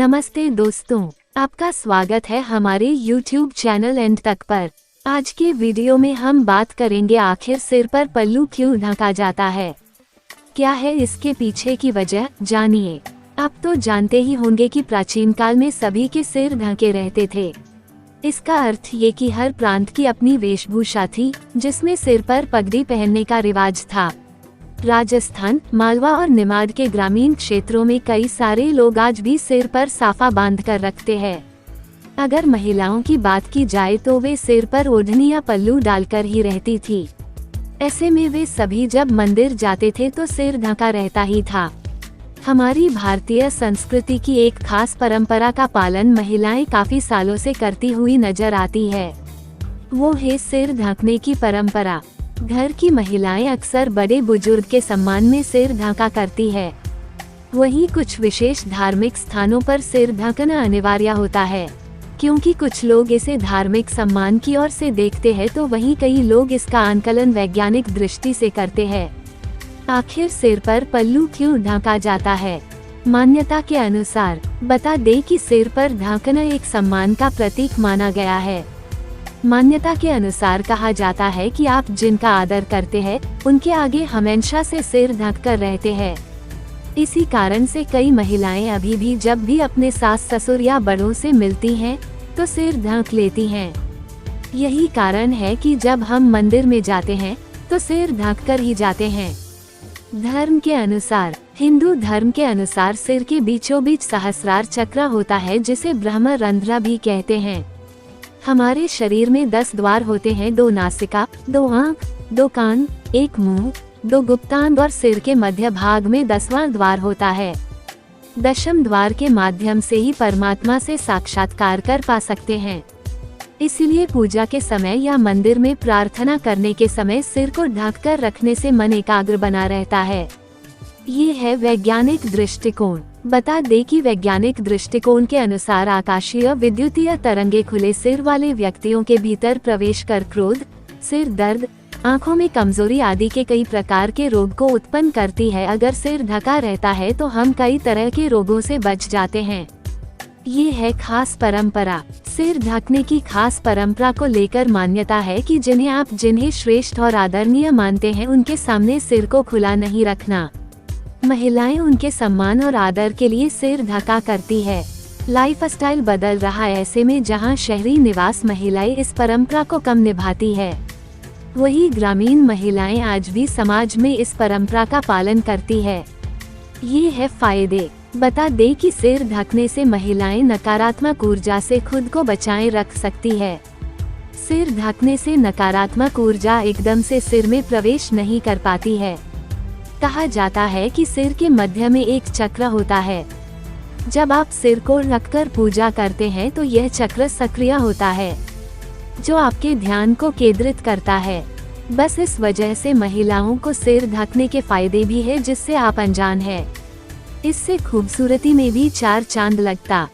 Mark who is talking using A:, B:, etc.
A: नमस्ते दोस्तों, आपका स्वागत है हमारे YouTube चैनल एंड तक पर। आज के वीडियो में हम बात करेंगे आखिर सिर पर पल्लू क्यों ढका जाता है, क्या है इसके पीछे की वजह, जानिए। आप तो जानते ही होंगे कि प्राचीन काल में सभी के सिर ढके रहते थे। इसका अर्थ ये कि हर प्रांत की अपनी वेशभूषा थी, जिसमें सिर पर पगड़ी पहनने का रिवाज था। राजस्थान, मालवा और निमाड़ के ग्रामीण क्षेत्रों में कई सारे लोग आज भी सिर पर साफा बांध कर रखते हैं। अगर महिलाओं की बात की जाए तो वे सिर पर ओढ़नी या पल्लू डालकर ही रहती थी। ऐसे में वे सभी जब मंदिर जाते थे तो सिर ढका रहता ही था। हमारी भारतीय संस्कृति की एक खास परंपरा का पालन महिलाएं काफी सालों से करती हुई नजर आती है। वो है सिर ढकने की परंपरा। घर की महिलाएं अक्सर बड़े बुजुर्ग के सम्मान में सिर ढका करती है। वहीं कुछ विशेष धार्मिक स्थानों पर सिर ढकना अनिवार्य होता है, क्योंकि कुछ लोग इसे धार्मिक सम्मान की ओर से देखते हैं, तो वहीं कई लोग इसका आकलन वैज्ञानिक दृष्टि से करते हैं। आखिर सिर पर पल्लू क्यों ढका जाता है? मान्यता के अनुसार बता दें कि सिर पर ढकना एक सम्मान का प्रतीक माना गया है। मान्यता के अनुसार कहा जाता है कि आप जिनका आदर करते हैं, उनके आगे हमेशा से सिर ढककर रहते हैं। इसी कारण से कई महिलाएं अभी भी जब भी अपने सास ससुर या बड़ों से मिलती हैं, तो सिर ढक लेती हैं। यही कारण है कि जब हम मंदिर में जाते हैं तो सिर ढककर ही जाते हैं। धर्म के अनुसार, हिंदू धर्म के अनुसार सिर के बीचों बीच सहस्रार चक्र होता है, जिसे ब्रह्म रंध्र भी कहते हैं। हमारे शरीर में 10 द्वार होते हैं, 2 नासिका, 2 आँख, 2 कान, 1 मुंह, 2 गुप्तांग और सिर के मध्य भाग में 10वां द्वार होता है। 10वें द्वार के माध्यम से ही परमात्मा से साक्षात्कार कर पा सकते हैं। इसलिए पूजा के समय या मंदिर में प्रार्थना करने के समय सिर को ढककर रखने से मन एकाग्र बना रहता है। ये है वैज्ञानिक दृष्टिकोण। बता दें कि वैज्ञानिक दृष्टिकोण के अनुसार आकाशीय विद्युतीय तरंगे खुले सिर वाले व्यक्तियों के भीतर प्रवेश कर क्रोध, सिर दर्द, आंखों में कमजोरी आदि के कई प्रकार के रोग को उत्पन्न करती है। अगर सिर ढका रहता है तो हम कई तरह के रोगों से बच जाते हैं। ये है खास परंपरा। सिर ढकने की खास परंपरा को लेकर मान्यता है कि जिन्हें श्रेष्ठ और आदरणीय मानते हैं, उनके सामने सिर को खुला नहीं रखना। महिलाएं उनके सम्मान और आदर के लिए सिर ढका करती है। लाइफस्टाइल बदल रहा है, ऐसे में जहां शहरी निवास महिलाएं इस परंपरा को कम निभाती है, वही ग्रामीण महिलाएं आज भी समाज में इस परंपरा का पालन करती है। ये है फायदे। बता दें कि सिर ढकने से महिलाएं नकारात्मक ऊर्जा से खुद को बचाए रख सकती है। सिर ढकने से नकारात्मक ऊर्जा एकदम से सिर में प्रवेश नहीं कर पाती है। कहा जाता है कि सिर के मध्य में एक चक्र होता है। जब आप सिर को रखकर पूजा करते हैं तो यह चक्र सक्रिय होता है, जो आपके ध्यान को केंद्रित करता है। बस इस वजह से महिलाओं को सिर ढकने के फायदे भी है, जिससे आप अनजान है। इससे खूबसूरती में भी 4 चांद लगता।